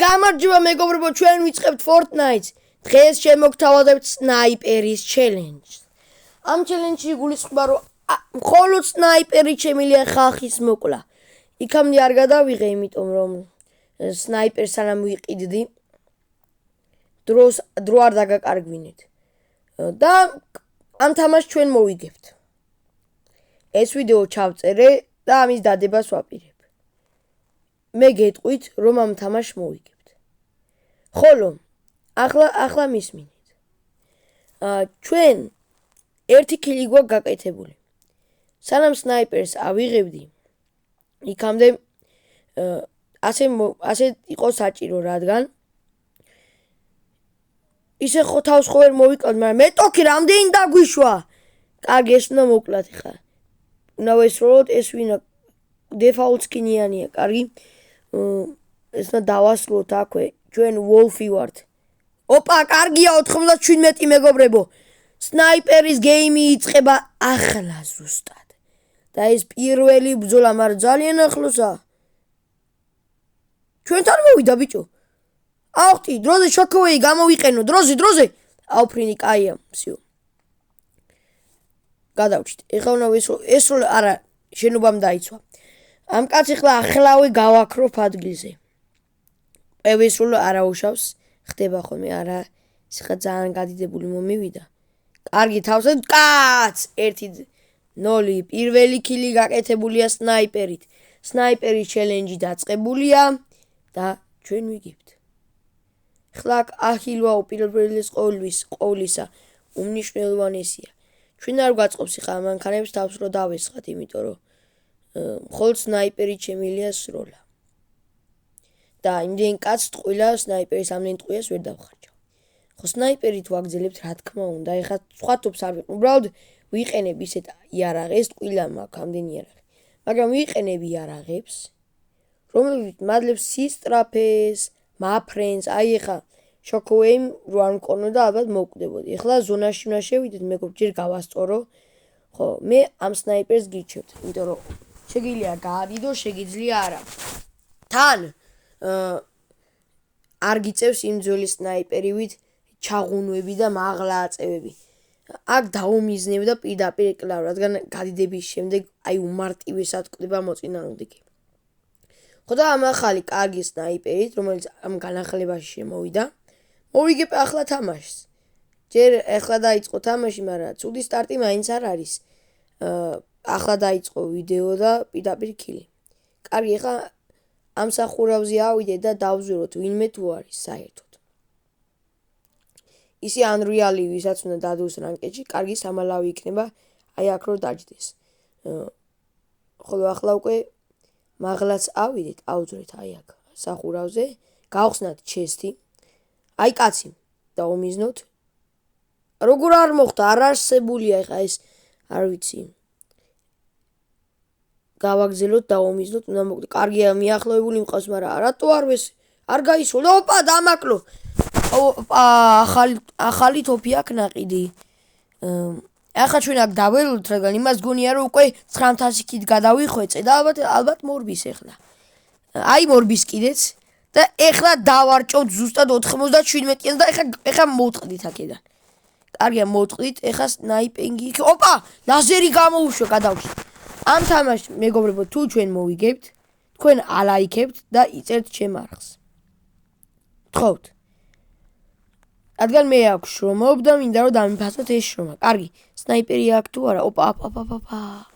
გამარჯობა მეგობრებო, ჩვენ ვიწყებთ Fortnite-ს. დღეს შემოგთავაზებთ სნაიპერის ჩელენჯს. ამ ჩელენჯში გულისხმობა რომ მხოლოდ სნაიპერი შემიძლია ხალხის მოკლა. იქამდე არ გადავიღე, იმიტომ რომ სნაიპერს სანამ ვიყიდდი, დრო არ დაგაკარგვინეთ. და ამ თამაშს ჩვენ მოვიგებთ. ეს ვიდეო ჩავწერე და ამის დადებას ვაპირებ. მე გეტყვით რომ ამ თამაშს მოვიგებთ. ხოლო ახლა მისმინეთ. ჩვენ ერთი კილი გვაქვს გაკეთებული. სანამ სნაიპერს ავიღებდი, იქამდე ასე იყო საჭირო, რადგან ისე თავს ხო ვერ მოვიკლავთ, მაგრამ მე ტოქი რამდენი დაგვიშვა. კარგი, ეს უნდა მოკლათ ხა. უნდა ვესროლოთ, ეს ვინა დეფაულტ სკინიანია, კარგი. ეს უნდა დავასრულოთ აქვე, ჩვენ ვოლფი ვართ. ოპა, კარგია 97 მეგობრებო. სნაიპერის გეიმი იწყება ახლა ზუსტად. და ეს პირველი ბრძოლა, მაგრამ ძალიან ახლოსა. ჩვენთან მოვიდა ბიჭო. ავხტი, დროზე შოკოვეი გამოვიყენო, დროზე. აუფრინი, კაია, всё. გადავჭით. ეხლა უნდა ესროლ არა, შენობამ დაიცვა. ამ კაცი ახლავე გავაქროფ ადგილზე. ესროლ არა უშავს, ხდება ხოლმე, არა, ის ხა ძალიან გადიდებული მომივიდა. კარგი თავზე კაც 1-0 პირველი კილი გაკეთებულია სნაიპერით. სნაიპერის ჩელენჯი დაწყებულია და ჩვენ ვიგებთ. ხლა ახილვა უპირველეს ყოვლისა უმნიშვნელოვანესია. ჩვენ არ გვაწყობს ხა მანქანებს თავს რო დავესხათ, იმიტომ რომ მხოლოდ სნაიპერით შემიძლია სროლა. და იმდენ კაცს ტყუილა სნაიპერის ამდენ ტყუილს ვერ დავხარჯავ. ხო სნაიპერით ვაგრძელებთ, რა თქმა უნდა, ეხლა სხვა თობს არ ვიყ. უბრალოდ ვიყენებ ისეთ იარაღებს, ტყუილა მაქვს ამდენი იარაღი. მაგრამ ვიყენებ იარაღებს, რომლებიც მადლებს სისტრაფეს, მაფრენს, აი ეხლა შოკოვეიმ რო არ მქონოდა და ალბათ მოვკვდებოდი. ეხლა ზონაში უნდა შევიდეთ, მეგობრებო, ჯერ გავასწორო. ხო, მე ამ სნაიპერს გირჩევთ, იმიტომ რომ შეგიძლია გაადიდო, შეგიძლია არა. თან არ გიწევს იმ ძველი სნაიპერივით ჩაღუნვები და მაღლა აწევები. აქ დაუმიზნებ და პირდაპირ ეკლავ, რადგან გადიდების შემდეგ აი უმარტივესად კვდება მოწინააღმდეგე. ხო და ამ ახალი კარგი სნაიპერით, რომელიც ამ განახლებაში შემოვიდა, მოვიგებ ახლა თამაშს. ჯერ ახლა დაიწყო თამაში, მაგრამ ცუდი სტარტი მაინც არ არის. ახლა დაიწყო ვიდეო და პირდაპირ კილი. კარგი, ახლა ამ სახურავზე ავიდე და დავზვიროთ ვინმე თუ არის საერთოდ. ისი Unreal-ი ვისაც უნდა დადოს რანკედში, კარგი სამალავი იქნება, აი აქ რო დაჯდეს. ხოლო ახლა უკვე მაღლაც ავიდეთ, ავძვრეთ აი აქ სახურავზე, გავხსნათ ჩესტი. აი კაცი, დაუმიზნოთ. როგორ არ მოხდა, არ არსებულია ეხა ეს, არ ვიცი. გავაგზელოთ, დაუმიზნოთ, უნდა მოკვდე. კარგია, მიახლოებული მყავს, მაგრამ რატო არ გაისროლა? ოპა, დამაკლო. ოპა, ახალი თოფი აქ ნაყიდი. ახლა ჩვენ აქ დაველოთ, რადგან იმას გონია რომ უკვე 9000 კით გადავიხვეწე და ალბათ მორბის ეხლა. აი მორბის კიდეც და ეხლა დავარჭოთ ზუსტად 97-იან და ეხლა მოვწყდით აქედან. კარგია, მოვწყდით, ეხლა სნაიპინგი. ოპა, ლაზერი გამოუშვა, გადავჭით. ამ თამაშს მეგობრებო, თუ ჩვენ მოვიგებთ, თქვენ ალაიქებთ და იწერთ ჩემ არხს. გთხოვთ. რადგან მე აქვს შრომობ და მინდა რომ დამიფასოთ ეს შრომა. კარგი, სნაიპერი აქვს თუ არა? ოპა,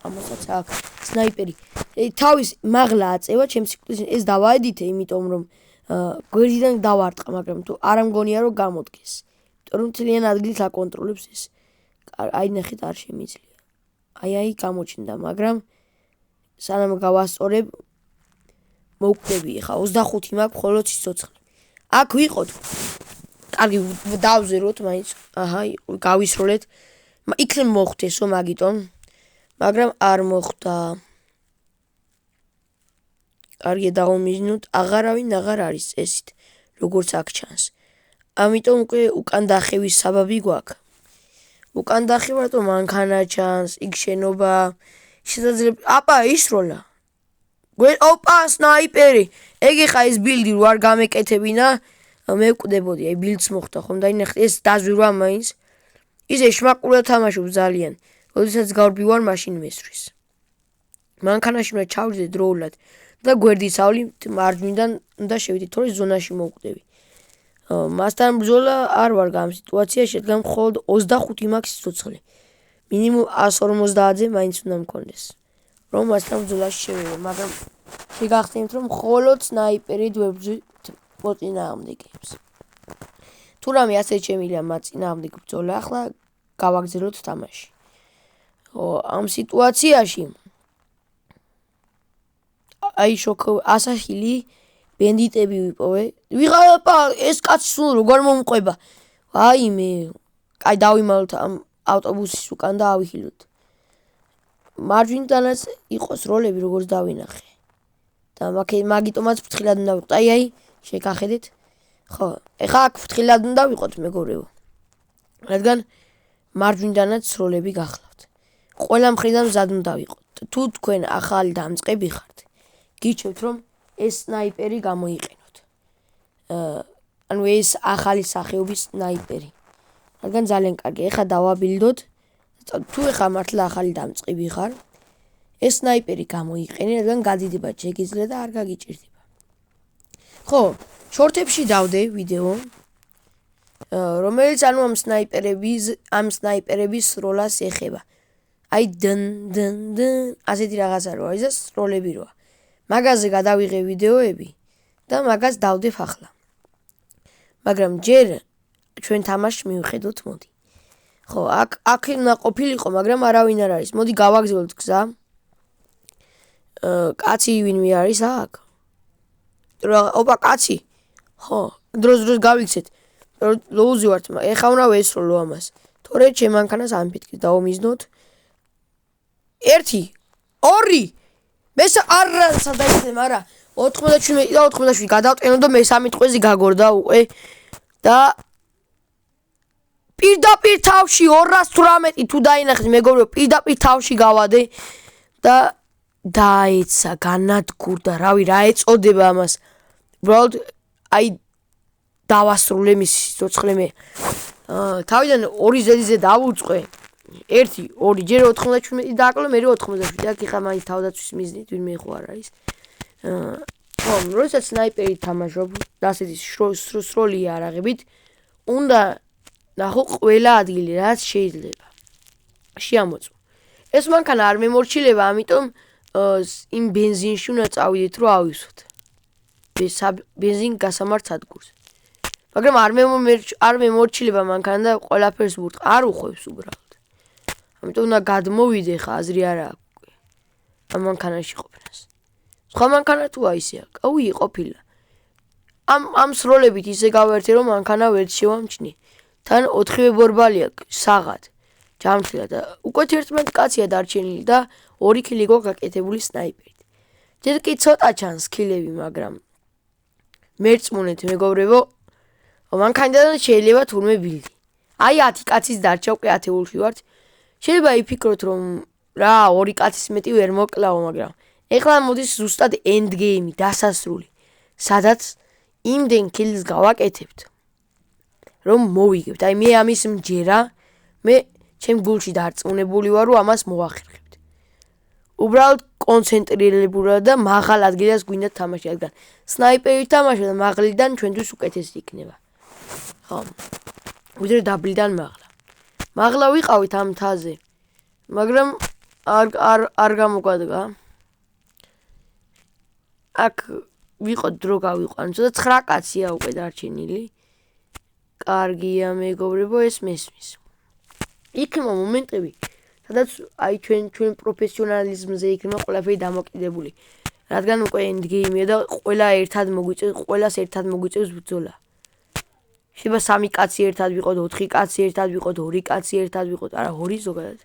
ამასაც აქვს სნაიპერი. თავის მაღლა აწევა, ჩემს სიკვდილს ეს დავაედითე, იმიტომ რომ გვერდიდან დავარტყა, მაგრამ თუ არ მგონია რომ გამოდგეს. იმიტომ რომ ძალიან ადგილს აკონტროლებს ეს. აი ნახეთ, არ შემიძლია. აი გამოჩნდა, მაგრამ სანამ გავასწორებ მოვკვდები ხა 25 მაქვს მხოლოდ სიცოცხლე. აქ ვიყოთ. კარგი, დავზეროთ მაინც. აჰა, გავისროლეთ. იქნებ მოხდესო მაგიტომ, მაგრამ არ მოხდა. კარგი, დავუმიზნოთ, აღარავინ აღარ არის წესით, როგორც აქ ჩანს. ამიტომ უკვე უკან დახევის საბაბი გვაქვს. უკან დახევათ, რომ მანქანა ჩანს, იქ შენობა, შესაძლებელი. აპა, ისროლა. ოპა სნაიპერი. ეგ ეხა ეს ბილდი რო არ გამეკეთებინა, მე ვკვდებოდი, აი ბილდს მოხდა ხომ და ინახე ეს დაზვირვა მაინც. ისე შმაკურად თამაშობ ძალიან. როდესაც გავრბივარ მაშინ მესვრის. მანქანაში უნდა ჩავიდე დროულად და გვერდისავლი მარჯვნიდან უნდა შევიდე, თორე ზონაში მოვკვდები. მასთან ბრძოლა არ ვარ გამ სიტუაციაში, რადგან მხოლოდ 25 მაქვს სიცოცხლე. მინიმუმ 150-ზე მაინც უნდა მქონდეს. რომ მასთან ბრძოლაში შევიდე, მაგრამ შეგახსენებთ რომ მხოლოდ სნაიპერი დვებძვით მოწინააღმდეგეებს. თუ რამე ასე შემიძლია მათ წინააღმდეგ ბრძოლა, ახლა გავაგზავნოთ თამაში. ამ სიტუაციაში აი ასახილი ბენდიტები ვიპოვე. ვიღალა ეს კაცი სულ როგორ მომყვება. აი მე კაი დავიმალოთ ამ ავტობუსის უკან და ავიხილოთ. მარჯვნიდანაც იყოს როლები როგორც დავინახე. და მაგიტომაც ფრთხილად უნდა ვიყოთ. აი შეგახედეთ. ხო, ეხლა აქ ფრთხილად უნდა ვიყოთ მეგობრებო. რადგან მარჯვნიდანაც როლები გახლავთ. ყველა მხრიდან მზად უნდა ვიყოთ. თუ თქვენ ახალი დამწყები ხართ, გიჩვენთ რომ ეს სნაიპერი გამოიყენოთ. ანუ ეს ახალი სახეობის სნაიპერი. რადგან ძალიან კარგი. ეხლა დავაბილდოთ. თუ ეხლა მართლა ახალი დამწყები ხარ, ეს სნაიპერი გამოიყენე, რადგან გადიდება შეგიძლია და არ გაგიჭირდება. ხო, შორტებში დავდე ვიდეო, რომელიც ანუ ამ სნაიპერების როლას ეხება. აი დნ ასეთი რაღაცა როა, ეს როლები როა. მაგაზე გადავიღე ვიდეოები და მაგას დავდებ ახლა. მაგრამ ჯერ ჩვენ თამაშს მივხედოთ, მოდი. ხო, აქ უნდა ყოფილიყო, მაგრამ არავინ არ არის. მოდი გავაგზავნოთ გზა. კაცი ვინმე არის აქ? ოპა კაცი. ხო, დროს გავიქცეთ. ლოუზი ვართ, ეხა უნდა ვესროლო ამას. თორე ჩემ მანქანას ამფეთქი დავომიზნოთ. 1 2 მესა არა სადაიცემ არა 97 და 97 გადავტენო და მესამე ტყვეზე გაგორდა უკვე და პირდაპირ თავში 218 თუ დაინახეთ მეგობრებო პირდაპირ თავში გავადე და დაეცა განადგურდა რავი რა ეწოდება ამას უბრალოდ აი დავასრულე მის სიცოცხლე მე თავიდან 2 ზედიზე დავუწყე 1 2 ჯერ 97 დააკლო მე 97 აქ ხა მაინც თავდაცვის მიზნით ვინმე ხო არ არის ხო როცა სნაიპერი თამაშობ და ასეთი სროლი არაღებით უნდა ნახო ყველა ადგილი რაც შეიძლება შეამოწმო ეს მანქანა არ მემორჩილება ამიტომ იმ ბენზინში უნდა წავიდეთ რომ ავისვოთ ბენზინ გასამართ ადგილს მაგრამ არ მემორჩილება მანქანა და ყველაფერს ვურტყ არ უხვევს უბრალოდ ამიტომ უნდა გადმოვიდე ხა აზრი არა აქვს ამ მანქანაში ყოფნას სხვა მანქანა თუ აისე აქვს აუი ყოფილა ამ სროლებით ისე გავერთე რომ მანქანა ვერ შევამჩნი თან 4-ვე ბორბალი აქვს საღად ჯამთილა და უკვე 11 კაცია დარჩენილი და 2 ქილი გვაქვს გაკეთებული სნაიპერით ჯერ კი ცოტა ჩანს ქილები მაგრამ მერწმუნეთ მეგობრებო მანქანიდან შეიძლება თურმე ბილდი აი 10 კაცის დარჩა უკვე ათეულში ვართ შეიძლება იფიქროთ რომ რა 2 კაცის მეტი ვერ მოკლავ მაგრამ ეხლა მოდის ზუსტად end game დასასრული სადაც იმდენ ქილს გავაკეთებთ რომ მოვიგებთ აი მე ამის მჯერა მე ჩემ გულში დარწმუნებული ვარ რომ ამას მოვახერხებთ უბრალოდ კონცენტრირებულად და მაღალ ადგილას გვინდა თამაში რადგან სნაიპერით თამაში და მაღლიდან ჩვენთვის უკეთესი იქნება ხო ვიდრე დაბლიდან მაღლა ვიყავით ამ მთაზე მაგრამ არ გამოგვადგა აქ ვიყოთ დრო გავიყვანო ცოტა 9 კაცია უკვე დარჩენილი კარგია მეგობრებო ეს მესმის იქნება მომენტები სადაც აი ჩვენ პროფესიონალიზმზე იქნება ყველაფერი დამოკიდებული რადგან უკვე end game-ია და ყველა ერთად მოგვიწევს ყველას ერთად მოგვიწევს ბრძოლა შეიძლება 3 კაცი ერთად ვიყოთ 4 კაცი ერთად ვიყოთ 2 კაცი ერთად ვიყოთ არა 2 ზოგადად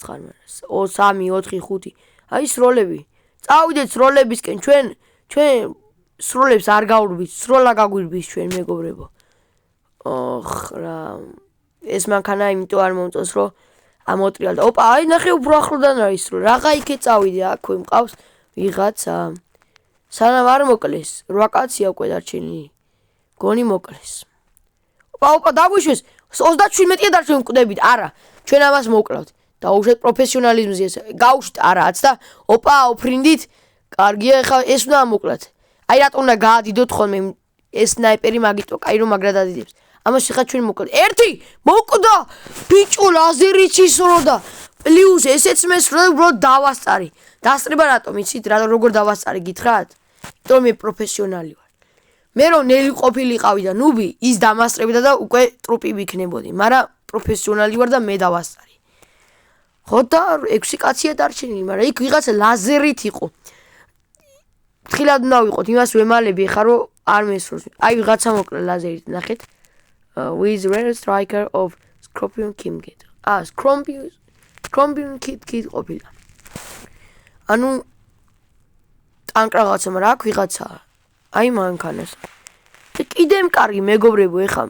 9 3 4 5 აი სროლები წავიდეთ სროლებისკენ ჩვენ სროლებს არ გავურბით სროლა გაგვირბის ჩვენ მეგობრებო რა ეს მანქანა იმიტომ არ მომწონს რომ ამოტრიალდა ოპა აი ნახე უფრო ახლოდან არის რომ რაღა იქე წავიდე აქვე მყავს ვიღაცა სანამ არ მოკლეს 8 კაცია უკვე დარჩენილი გონი მოკლეს ოპა დაგვიშვეს 37-ია დარჩენილი მკვდებით არა ჩვენ ამას მოკლავთ დაუშვეთ პროფესიონალიზმზე გავუშვით არაც და ოპა უფრინდით კარგია ეხლა ეს უნდა მოკლათ აი რატომ უნდა გაადიდოთ ხოლმე ეს სნაიპერი მაგიტო კაი რომ მაგრად ადიდებს ამას ხა ჩვენ მოკლათ ერთი მოკვდა ბიჭო ლაზერიც ისრო და პლუს ესეც მესრა უბრალოდ დავასწარი დასწრება რატომ იცით რა როგორ დავასწარი გითხრათ იმიტომ მე პროფესიონალი ვარ მე რომ ნელი ყოფილიყავი და ნუბი ის დამასწრებდა და უკვე ტრუპი ვიქნებოდი მაგრამ პროფესიონალი ვარ და მე დავასწარი ხო და 6 კაცია დარჩენილი მაგრამ იქ ვიღაცა ლაზერით იყო თხილად უნდა ვიყოთ იმას ვემალები ხა რომ არ მესროს აი ვიღაცა მოკლა ლაზერით ნახეთ with rare striker of Scorpion King Kid Scorpion Kid ყოფილა ანუ ტანკ რაღაცა მაგრამ აქ ვიღაცა აი მანქანას კიდემ კარგი მეგობრებო ეხა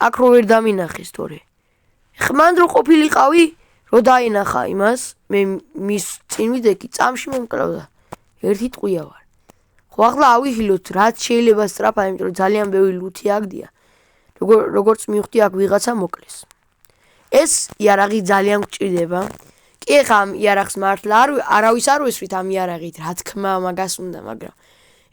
აქ რო ვერ დამინახეს თორე ეხა მანდ რო ყოფილიყავი რო დაინახა იმას მე მის წინ ვიდექი წამში მომკლავდა ერთი ტყვია ვარ ხო ახლა ავიჰილოთ რაც შეიძლება სწრაფად იმიტომ რომ ძალიან ბევრი ლუთი აგდია როგორც მივხვდი აქ ვიღაცა მოკლეს ეს იარაღი ძალიან გჭირდება კი ეხა ამ იარაღს მართლა არავის არ ვესვით ამ იარაღით რა თქმა მაგას უნდა მაგრამ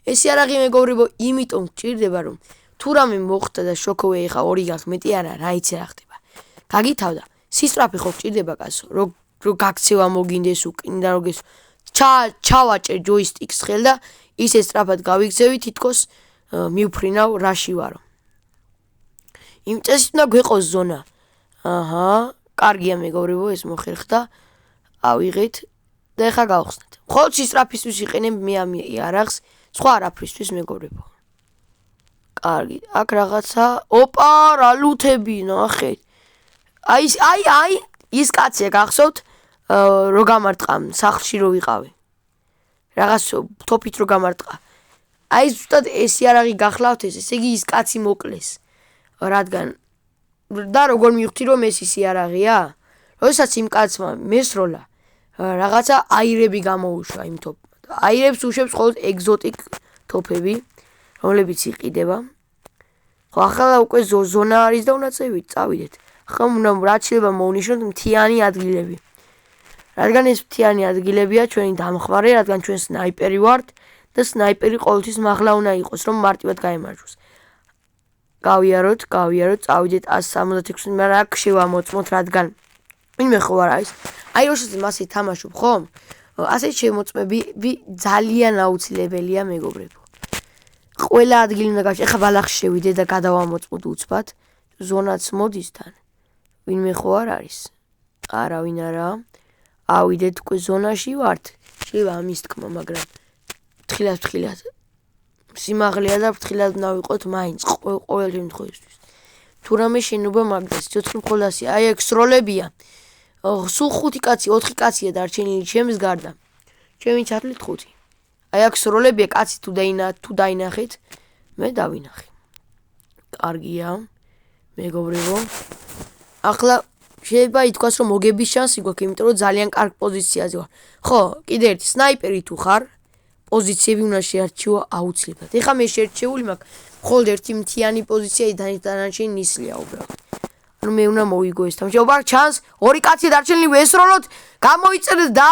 ეს იარაღი მეგობრებო იმიტომ გჭირდება რომ თუ რამე მოხდა და შოქოვე ეხა 2 გახ მეტი არა რა იცი რა ხდება გაგითავდა სისწრაფე ხო გჭირდება კაცო რო გაქცევა მოგინდეს უკინდა როგეს ჩავაჭე ჯოისტიკს ხელ და ისე სწრაფად გავიგზევი თითქოს მივფრინავ რაში ვარო იმ წესით უნდა გვეყოს ზონა აჰა კარგია მეგობრებო ეს მოხერხდა ავიღეთ და ეხა გავხსნათ მხოლოდ სისწრაფისთვის იყენებ მე ამ იარაღს სხვა არაფრისთვის მეგობრებო კარგი აქ რაღაცა ოპა რა ლუთები ნახეთ აი ის კაცია გახსოვთ რო გამარტყა სახლში რო ვიყავი რაღაც თოფით რო გამარტყა აი ზუსტად ეს იარაღი გახლავთ ესე იგი ის კაცი მოკლეს რადგან და როგორ მივხვდი რომ ეს ის იარაღია როდესაც იმ კაცმა მესროლა რაღაცა აირები გამოუშვა იმ თოფმა აირებს უშვებს მხოლოდ ეგზოტიკ თოფები რომლებიც იყიდება ხო ახლა უკვე ზონა არის და უნდა წავიდეთ ახლა უნდა რაც შეიძლება მოვნიშნოთ მთიანი ადგილები რადგან ეს მთიანი ადგილებია ჩვენი დამხმარე რადგან ჩვენ სნაიპერი ვართ და სნაიპერი ყოველთვის მაღლა უნდა იყოს რომ მარტივად გაემარჯვოს გავიაროთ წავიდეთ 176 მაგრამ აქ შევამოწმოთ რადგან ვინმე ხო არ არის აი როდესაც მასე თამაშობ ხომ ასე შემოწმები ძალიან აუცილებელია მეგობრებო ყველა ადგილი უნდა გავშ ეხა ბალახში შევიდე და გადავამოწმოთ უცბად ზონაც მოდის თან ვინმე ხო არ არის არავინ არა ავიდეთ უკვე ზონაში ვართ შეიძლება ამის თქმა მაგრამ თხილად სიმაღლეა და ფრთხილად უნდა ვიყოთ მაინც ყოველ შემთხვევაში თუ რამე შენობა მაგდას ცოცხლი მხოლასი აი ეგ სროლებია სულ 5 კაცი 4 კაცია დარჩენილი ჩემს გარდა ჩემი ჩათვლით 5 აი აქ სროლებია კაცი თუ დაინახეთ მე დავინახე კარგია მეგობრებო ახლა შეიძლება ითქვას რომ მოგების შანსი გვაქვს იმიტომ რომ ძალიან კარგ პოზიციაზე ვარ ხო კიდე ერთი სნაიპერი თუ ხარ პოზიციები უნდა შეარჩიო აუცილებლად ეხლა მე შერჩეული მაქვს მხოლოდ ერთი მთიანი პოზიცია დანარჩენი ნისლია უბრალოდ ანუ მე უნდა მოვიგო ეს თამაში ოპა ჩანს 2 კაცი დარჩენილი ვესროლოთ გამოიწერეთ და